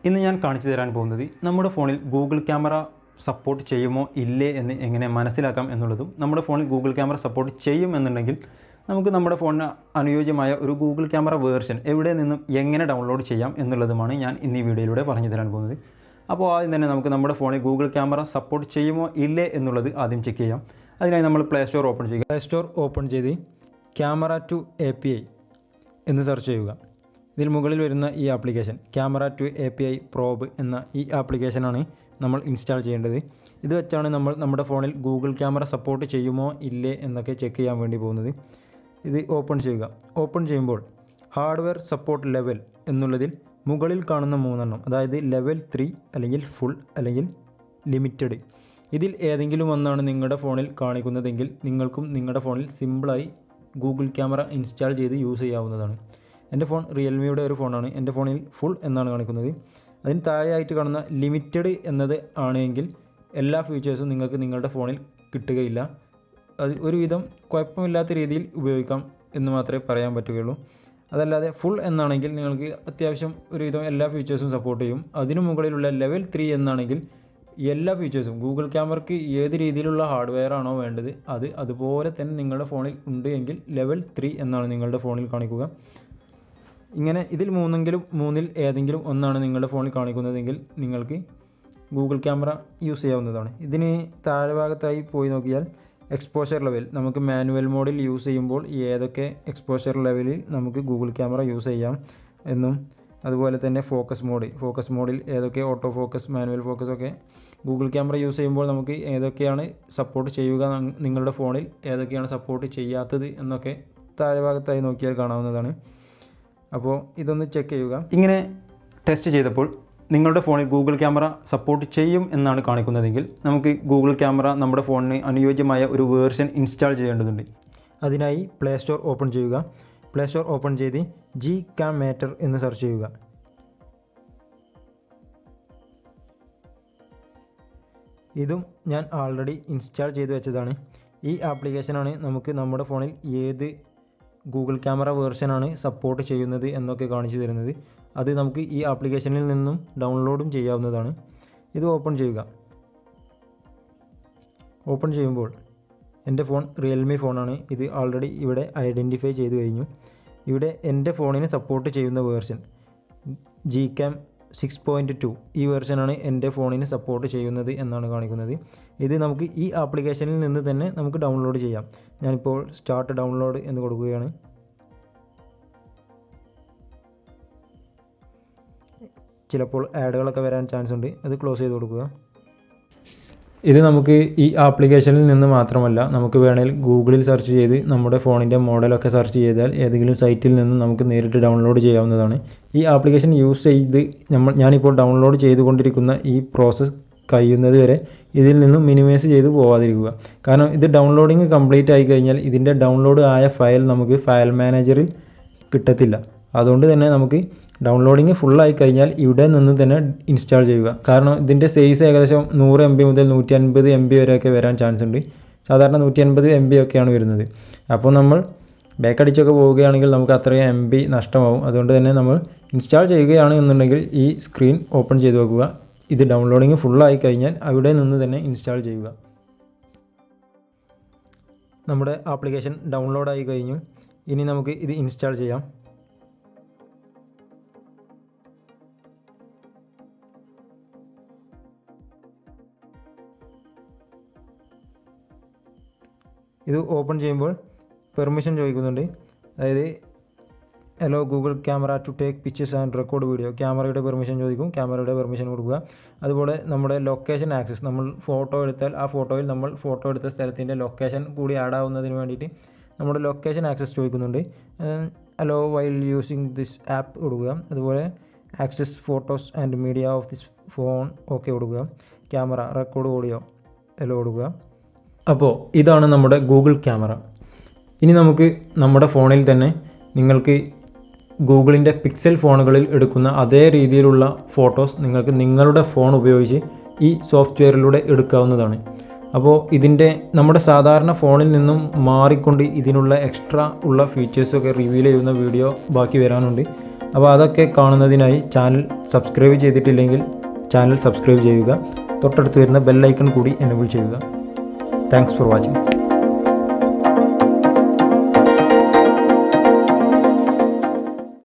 ഇന്ന് ഞാൻ കാണിച്ചു തരാൻ പോകുന്നത് നമ്മുടെ ഫോണിൽ ഗൂഗിൾ ക്യാമറ സപ്പോർട്ട് ചെയ്യുമോ ഇല്ലേ എന്ന് എങ്ങനെ മനസ്സിലാക്കാം എന്നുള്ളതും നമ്മുടെ ഫോണിൽ ഗൂഗിൾ ക്യാമറ സപ്പോർട്ട് ചെയ്യുമെന്നുണ്ടെങ്കിൽ നമുക്ക് നമ്മുടെ ഫോണിന് അനുയോജ്യമായ ഒരു ഗൂഗിൾ ക്യാമറ വേർഷൻ എവിടെ നിന്നും എങ്ങനെ ഡൗൺലോഡ് ചെയ്യാം എന്നുള്ളതുമാണ് ഞാൻ ഇന്ന് ഈ വീഡിയോയിലൂടെ പറഞ്ഞു തരാൻ പോകുന്നത്. അപ്പോൾ ആദ്യം തന്നെ നമുക്ക് നമ്മുടെ ഫോണിൽ ഗൂഗിൾ ക്യാമറ സപ്പോർട്ട് ചെയ്യുമോ ഇല്ലേ എന്നുള്ളത് ആദ്യം ചെക്ക് ചെയ്യാം. അതിനായി നമ്മൾ പ്ലേ സ്റ്റോർ ഓപ്പൺ ചെയ്യുക. പ്ലേ സ്റ്റോർ ഓപ്പൺ ചെയ്ത് ക്യാമറ ടു API എന്ന് സെർച്ച് ചെയ്യുക. ഇതിൽ മുകളിൽ വരുന്ന ഈ application camera two API probe എന്ന ഈ ആപ്ലിക്കേഷനാണ് നമ്മൾ ഇൻസ്റ്റാൾ ചെയ്യേണ്ടത്. ഇത് വെച്ചാണ് നമ്മൾ നമ്മുടെ ഫോണിൽ ഗൂഗിൾ ക്യാമറ സപ്പോർട്ട് ചെയ്യുമോ ഇല്ലേ എന്നൊക്കെ ചെക്ക് ചെയ്യാൻ വേണ്ടി പോകുന്നത്. ഇത് ഓപ്പൺ ചെയ്യുക. ഓപ്പൺ ചെയ്യുമ്പോൾ ഹാർഡ്വെയർ സപ്പോർട്ട് ലെവൽ എന്നുള്ളതിൽ മുകളിൽ കാണുന്ന 3 അതായത് ലെവൽ 3 അല്ലെങ്കിൽ ഫുൾ അല്ലെങ്കിൽ ലിമിറ്റഡ്, ഇതിൽ ഏതെങ്കിലും ഒന്നാണ് നിങ്ങളുടെ ഫോണിൽ കാണിക്കുന്നതെങ്കിൽ നിങ്ങൾക്കും നിങ്ങളുടെ ഫോണിൽ സിമ്പിളായി ഗൂഗിൾ ക്യാമറ ഇൻസ്റ്റാൾ ചെയ്ത് യൂസ് ചെയ്യാവുന്നതാണ്. എൻ്റെ ഫോൺ റിയൽമിയുടെ ഒരു ഫോണാണ്. എൻ്റെ ഫോണിൽ ഫുൾ എന്നാണ് കാണിക്കുന്നത്. അതിന് താഴെയായിട്ട് കാണുന്ന ലിമിറ്റഡ് എന്നത് ആണെങ്കിൽ എല്ലാ ഫീച്ചേഴ്സും നിങ്ങൾക്ക് നിങ്ങളുടെ ഫോണിൽ കിട്ടുകയില്ല. അത് ഒരുവിധം കുഴപ്പമില്ലാത്ത രീതിയിൽ ഉപയോഗിക്കാം എന്ന് മാത്രമേ പറയാൻ പറ്റുകയുള്ളൂ. അതല്ലാതെ ഫുൾ എന്നാണെങ്കിൽ നിങ്ങൾക്ക് അത്യാവശ്യം ഒരുവിധം എല്ലാ ഫീച്ചേഴ്സും സപ്പോർട്ട് ചെയ്യും. അതിനു മുകളിലുള്ള ലെവൽ 3 എന്നാണെങ്കിൽ എല്ലാ ഫീച്ചേഴ്സും ഗൂഗിൾ ക്യാമറയ്ക്ക് ഏത് രീതിയിലുള്ള ഹാർഡ്വെയർ ആണോ വേണ്ടത് അത് അതുപോലെ തന്നെ നിങ്ങളുടെ ഫോണിൽ ഉണ്ട് എങ്കിൽ ലെവൽ 3 എന്നാണ് നിങ്ങളുടെ ഫോണിൽ കാണിക്കുക. ഇങ്ങനെ ഇതിൽ മൂന്നിൽ ഏതെങ്കിലും ഒന്നാണ് നിങ്ങളുടെ ഫോണിൽ കാണിക്കുന്നതെങ്കിൽ നിങ്ങൾക്ക് ഗൂഗിൾ ക്യാമറ യൂസ് ചെയ്യാവുന്നതാണ്. ഇതിന് താഴെ ഭാഗത്തായി പോയി നോക്കിയാൽ എക്സ്പോഷർ ലെവൽ നമുക്ക് മാനുവൽ മോഡിൽ യൂസ് ചെയ്യുമ്പോൾ ഏതൊക്കെ എക്സ്പോഷർ ലെവലിൽ നമുക്ക് ഗൂഗിൾ ക്യാമറ യൂസ് ചെയ്യാം എന്നും, അതുപോലെ തന്നെ ഫോക്കസ് മോഡിൽ ഏതൊക്കെ ഓട്ടോ ഫോക്കസ്, മാനുവൽ ഫോക്കസ് ഒക്കെ ഗൂഗിൾ ക്യാമറ യൂസ് ചെയ്യുമ്പോൾ നമുക്ക് ഏതൊക്കെയാണ് സപ്പോർട്ട് ചെയ്യുക, നിങ്ങളുടെ ഫോണിൽ ഏതൊക്കെയാണ് സപ്പോർട്ട് ചെയ്യാത്തത് എന്നൊക്കെ താഴെ ഭാഗത്തായി നോക്കിയാൽ കാണാവുന്നതാണ്. അപ്പോൾ ഇതൊന്ന് ചെക്ക് ചെയ്യുക. ഇങ്ങനെ ടെസ്റ്റ് ചെയ്തപ്പോൾ നിങ്ങളുടെ ഫോണിൽ ഗൂഗിൾ ക്യാമറ സപ്പോർട്ട് ചെയ്യും എന്നാണ് കാണിക്കുന്നതെങ്കിൽ നമുക്ക് ഗൂഗിൾ ക്യാമറ നമ്മുടെ ഫോണിന് അനുയോജ്യമായ ഒരു വേർഷൻ ഇൻസ്റ്റാൾ ചെയ്യേണ്ടതുണ്ട്. അതിനായി പ്ലേ സ്റ്റോർ ഓപ്പൺ ചെയ്യുക. പ്ലേ സ്റ്റോർ ഓപ്പൺ ചെയ്ത് Gcamator എന്ന് സെർച്ച് ചെയ്യുക. ഇതും ഞാൻ ആൾറെഡി ഇൻസ്റ്റാൾ ചെയ്ത് വെച്ചതാണ്. ഈ ആപ്ലിക്കേഷനാണ് നമുക്ക് നമ്മുടെ ഫോണിൽ ഏത് ഗൂഗിൾ ക്യാമറ വേർഷനാണ് സപ്പോർട്ട് ചെയ്യുന്നത് എന്നൊക്കെ കാണിച്ചു തരുന്നത്. അത് നമുക്ക് ഈ ആപ്ലിക്കേഷനിൽ നിന്നും ഡൗൺലോഡും ചെയ്യാവുന്നതാണ്. ഇത് ഓപ്പൺ ചെയ്യുക. ഓപ്പൺ ചെയ്യുമ്പോൾ എൻ്റെ ഫോൺ റിയൽമി ഫോണാണ്. ഇത് ആൾറെഡി ഇവിടെ ഐഡൻറ്റിഫൈ ചെയ്ത് കഴിഞ്ഞു. ഇവിടെ എൻ്റെ ഫോണിന് സപ്പോർട്ട് ചെയ്യുന്ന വേർഷൻ Gcam 6.2 ഈ വേർഷനാണ് എൻ്റെ ഫോണിന് സപ്പോർട്ട് ചെയ്യുന്നത് എന്നാണ് കാണിക്കുന്നത്. ഇത് നമുക്ക് ഈ ആപ്ലിക്കേഷനിൽ നിന്ന് തന്നെ നമുക്ക് ഡൗൺലോഡ് ചെയ്യാം. ഞാനിപ്പോൾ സ്റ്റാർട്ട് ഡൗൺലോഡ് എന്ന് കൊടുക്കുകയാണ്. ചിലപ്പോൾ ആഡുകളൊക്കെ വരാൻ ചാൻസ് ഉണ്ട്. അത് ക്ലോസ് ചെയ്ത് കൊടുക്കുക. ഇത് നമുക്ക് ഈ ആപ്ലിക്കേഷനിൽ നിന്ന് മാത്രമല്ല, നമുക്ക് വേണമെങ്കിൽ ഗൂഗിളിൽ സെർച്ച് ചെയ്ത് നമ്മുടെ ഫോണിൻ്റെ മോഡലൊക്കെ സെർച്ച് ചെയ്താൽ ഏതെങ്കിലും സൈറ്റിൽ നിന്ന് നമുക്ക് നേരിട്ട് ഡൗൺലോഡ് ചെയ്യാവുന്നതാണ്. ഈ ആപ്ലിക്കേഷൻ യൂസ് ചെയ്ത് ഞാനിപ്പോൾ ഡൗൺലോഡ് ചെയ്തുകൊണ്ടിരിക്കുന്ന ഈ പ്രോസസ്സ് കഴിയുന്നത് വരെ ഇതിൽ നിന്നും മിനിമൈസ് ചെയ്ത് പോകാതിരിക്കുക. കാരണം ഇത് ഡൗൺലോഡിങ് കംപ്ലീറ്റ് ആയി കഴിഞ്ഞാൽ ഇതിൻ്റെ ഡൗൺലോഡ് ആയ ഫയൽ നമുക്ക് ഫയൽ മാനേജറിൽ കിട്ടത്തില്ല. അതുകൊണ്ട് തന്നെ നമുക്ക് ഡൗൺലോഡിങ് ഫുള്ളായി കഴിഞ്ഞാൽ ഇവിടെ നിന്ന് തന്നെ ഇൻസ്റ്റാൾ ചെയ്യുക. കാരണം ഇതിൻ്റെ സൈസ് ഏകദേശം 100 MB മുതൽ 150 MB വരെയൊക്കെ വരാൻ ചാൻസ് ഉണ്ട്. സാധാരണ 150 MB ഒക്കെയാണ് വരുന്നത്. അപ്പോൾ നമ്മൾ ബാക്ക് അടിച്ചൊക്കെ പോവുകയാണെങ്കിൽ നമുക്ക് അത്രയും MB നഷ്ടമാവും. അതുകൊണ്ട് തന്നെ നമ്മൾ ഇൻസ്റ്റാൾ ചെയ്യുകയാണ് എന്നുണ്ടെങ്കിൽ ഈ സ്ക്രീൻ ഓപ്പൺ ചെയ്ത് വെക്കുക. ഇത് ഡൗൺലോഡിങ് ഫുള്ളായി കഴിഞ്ഞാൽ അവിടെ നിന്ന് തന്നെ ഇൻസ്റ്റാൾ ചെയ്യുക. നമ്മുടെ ആപ്ലിക്കേഷൻ ഡൗൺലോഡായി കഴിഞ്ഞു. ഇനി നമുക്ക് ഇത് ഇൻസ്റ്റാൾ ചെയ്യാം. ഇത് ഓപ്പൺ ചെയ്യുമ്പോൾ പെർമിഷൻ ചോദിക്കുന്നുണ്ട്. അതായത് hello Google camera to take pictures and record video, ക്യാമറയുടെ പെർമിഷൻ ചോദിക്കും. ക്യാമറയുടെ പെർമിഷൻ കൊടുക്കുക. അതുപോലെ നമ്മുടെ ലൊക്കേഷൻ ആക്സസ്, നമ്മൾ ഫോട്ടോ എടുത്താൽ ആ ഫോട്ടോയിൽ നമ്മൾ ഫോട്ടോ എടുത്ത സ്ഥലത്തിൻ്റെ ലൊക്കേഷൻ കൂടി ആഡ് ആവുന്നതിന് വേണ്ടിയിട്ട് നമ്മുടെ ലൊക്കേഷൻ ആക്സസ് ചോദിക്കുന്നുണ്ട്. Hello while using this app കൊടുക്കുക. അതുപോലെ access photos and media of this phone okay കൊടുക്കുക. ക്യാമറ റെക്കോർഡ് ഓഡിയോ എല്ലോ കൊടുക്കുക. അപ്പോൾ ഇതാണ് നമ്മുടെ ഗൂഗിൾ ക്യാമറ. ഇനി നമുക്ക് നമ്മുടെ ഫോണിൽ തന്നെ നിങ്ങൾക്ക് ഗൂഗിളിൻ്റെ പിക്സൽ ഫോണുകളിൽ എടുക്കുന്ന അതേ രീതിയിലുള്ള ഫോട്ടോസ് നിങ്ങൾക്ക് നിങ്ങളുടെ ഫോൺ ഉപയോഗിച്ച് ഈ സോഫ്റ്റ്വെയറിലൂടെ എടുക്കാവുന്നതാണ്. അപ്പോൾ ഇതിൻ്റെ നമ്മുടെ സാധാരണ ഫോണിൽ നിന്നും മാറിക്കൊണ്ട് ഇതിനുള്ള എക്സ്ട്രാ ഉള്ള ഫീച്ചേഴ്സൊക്കെ റിവീൽ ചെയ്യുന്ന വീഡിയോ ബാക്കി വരാനുണ്ട്. അപ്പോൾ അതൊക്കെ കാണുന്നതിനായി ചാനൽ സബ്സ്ക്രൈബ് ചെയ്തിട്ടില്ലെങ്കിൽ ചാനൽ സബ്സ്ക്രൈബ് ചെയ്യുക. തൊട്ടടുത്ത് വരുന്ന ബെൽ ഐക്കൺ കൂടി എനേബിൾ ചെയ്യുക. Thanks for watching.